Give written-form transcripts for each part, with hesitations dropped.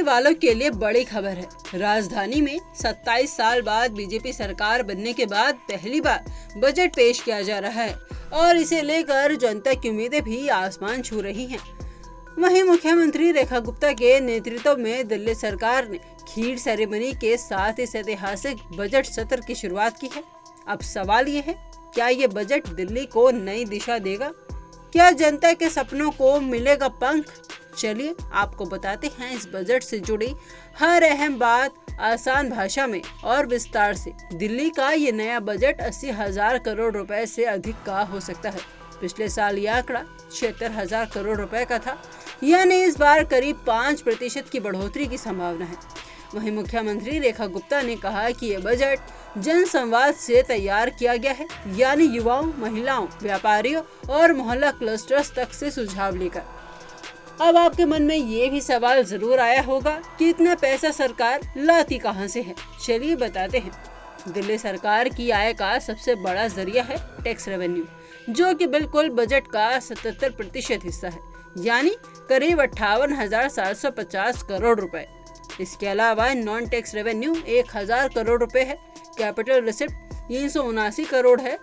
वालों के लिए बड़ी खबर है। राजधानी में 27 साल बाद बीजेपी सरकार बनने के बाद पहली बार बजट पेश किया जा रहा है और इसे लेकर जनता की उम्मीदें भी आसमान छू रही हैं। वहीं मुख्यमंत्री रेखा गुप्ता के नेतृत्व में दिल्ली सरकार ने खीर सेरेमनी के साथ इस ऐतिहासिक बजट सत्र की शुरुआत की है। अब सवाल ये है, क्या ये बजट दिल्ली को नई दिशा देगा? क्या जनता के सपनों को मिलेगा पंख? चलिए आपको बताते हैं इस बजट से जुड़ी हर अहम बात आसान भाषा में और विस्तार से। दिल्ली का ये नया बजट 80,000 करोड़ रुपए से अधिक का हो सकता है। पिछले साल यह आंकड़ा 76,000 करोड़ रुपए का था, यानी इस बार करीब 5% की बढ़ोतरी की संभावना है। वहीं मुख्यमंत्री रेखा गुप्ता ने कहा कि ये बजट जन संवाद से तैयार किया गया है, यानी युवाओं, महिलाओं, व्यापारियों और मोहल्ला क्लस्टर्स तक से सुझाव लेकर। अब आपके मन में ये भी सवाल जरूर आया होगा कि इतना पैसा सरकार लाती कहां से है। चलिए बताते हैं। दिल्ली सरकार की आय का सबसे बड़ा जरिया है टैक्स रेवेन्यू, जो कि बिल्कुल बजट का 77% हिस्सा है, यानी करीब 58,750 करोड़ रुपए। इसके अलावा नॉन टैक्स रेवेन्यू 1,000 करोड़ रुपए है, कैपिटल रिसिप्ट 379 करोड़ है,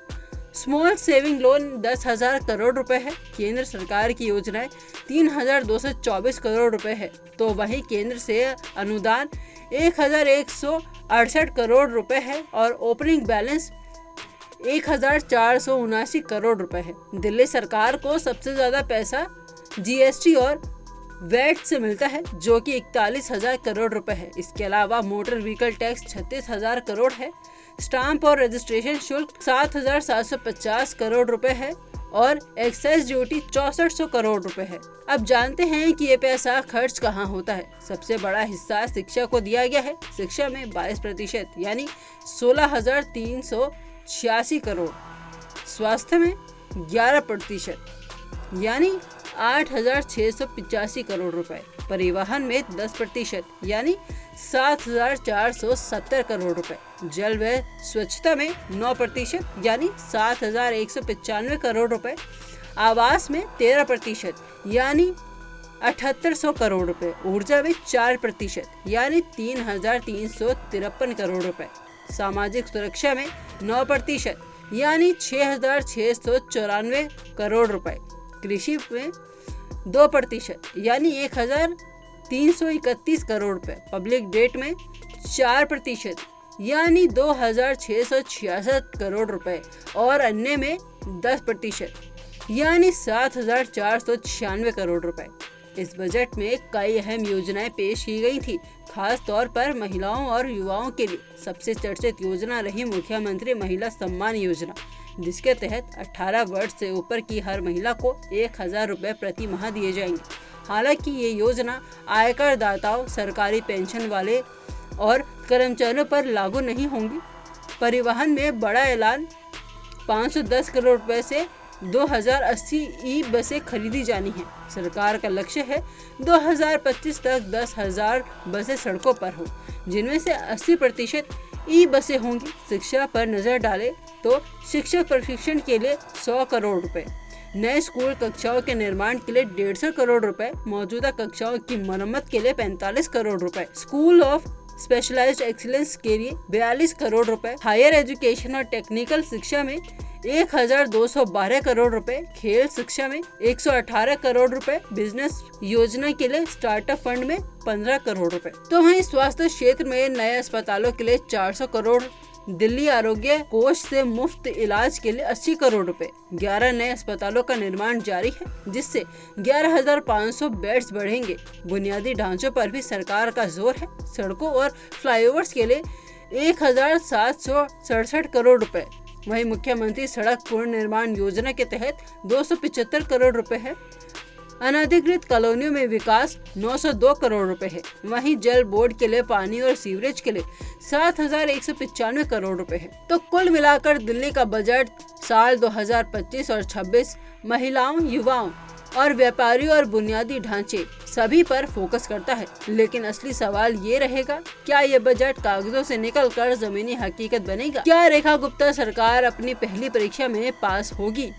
स्मॉल सेविंग लोन 10,000 करोड़ रुपए है, केंद्र सरकार की योजनाएं 3,224 करोड़ रुपए है, तो वहीं केंद्र से अनुदान 1,168 करोड़ रुपए है और ओपनिंग बैलेंस 1,479 करोड़ रुपए है। दिल्ली सरकार को सबसे ज्यादा पैसा जीएसटी और वैट से मिलता है, जो कि 41,000 करोड़ रुपए है। इसके अलावा मोटर व्हीकल टैक्स 36,000 करोड़ है, स्टाम्प और रजिस्ट्रेशन शुल्क 7,750 करोड़ रुपए है और एक्साइज ड्यूटी 6,400 करोड़ रुपए है। अब जानते हैं कि ये पैसा खर्च कहाँ होता है। सबसे बड़ा हिस्सा शिक्षा को दिया गया है। शिक्षा में 22% यानी 16,386 करोड़, स्वास्थ्य में 11% यानी 8,685 करोड़ रुपए, परिवहन में 10% यानी 7,470 करोड़ रुपए, जल व स्वच्छता में 9% यानी 7,195 करोड़ रुपए, आवास में 13% यानी 7,800 करोड़ रुपए, ऊर्जा में 4% यानी 3,353 करोड़ रुपए, सामाजिक सुरक्षा में 9% यानी 6,694 करोड़ रुपए, कृषि में 2% यानी 1,331 करोड़ रुपए, पब्लिक डेट में 4% यानी 2,666 करोड़ रुपए और अन्य में 10% यानी 7,496 करोड़ रुपए। इस बजट में कई अहम योजनाएं पेश की गई थी। खास तौर पर महिलाओं और युवाओं के लिए सबसे चर्चित योजना रही मुख्यमंत्री महिला सम्मान योजना, जिसके तहत 18 वर्ष से ऊपर की हर महिला को 1,000 रुपए प्रति माह दिए जाएंगे। हालांकि ये योजना आयकर दाताओं, सरकारी पेंशन वाले और कर्मचारियों पर लागू नहीं होंगी। परिवहन में बड़ा ऐलान, 510 करोड़ रुपए से 2,080 ई बसें खरीदी जानी है। सरकार का लक्ष्य है 2025 तक 10,000 बसें सड़कों पर हो, जिनमें से 80% ई बसें होंगी। शिक्षा पर नजर डालें तो शिक्षक प्रशिक्षण के लिए 100 करोड़ रुपए, नए स्कूल कक्षाओं के निर्माण के लिए 150 करोड़ रुपए, मौजूदा कक्षाओं की मरम्मत के लिए 45 करोड़ रुपए, स्कूल ऑफ स्पेशलाइज्ड एक्सीलेंस के लिए 42 करोड़ रुपए, हायर एजुकेशन और टेक्निकल शिक्षा में 1,212 करोड़ रुपए, खेल शिक्षा में 118 करोड़ रुपए, बिजनेस योजना के लिए स्टार्टअप फंड में 15 करोड़ रुपए। तो वहीं स्वास्थ्य क्षेत्र में नए अस्पतालों के लिए 400 करोड़, दिल्ली आरोग्य कोष से मुफ्त इलाज के लिए 80 करोड़ रुपए, 11 नए अस्पतालों का निर्माण जारी है, जिससे 11,500 बेड्स बढ़ेंगे। बुनियादी ढांचों पर भी सरकार का जोर है। सड़कों और फ्लाईओवर्स के लिए 1,767 करोड़ रुपए। वहीं मुख्यमंत्री सड़क पुनर्निर्माण योजना के तहत 275 करोड़ रुपए है। अनधिकृत कॉलोनियों में विकास 902 करोड़ रुपए है। वहीं जल बोर्ड के लिए पानी और सीवरेज के लिए 7,195 करोड़ रुपए है। तो कुल मिलाकर दिल्ली का बजट साल 2025 और 26 महिलाओं, युवाओं और व्यापारियों और बुनियादी ढांचे सभी पर फोकस करता है। लेकिन असली सवाल ये रहेगा, क्या ये बजट कागजों से निकलकर जमीनी हकीकत बनेगा? क्या रेखा गुप्ता सरकार अपनी पहली परीक्षा में पास होगी?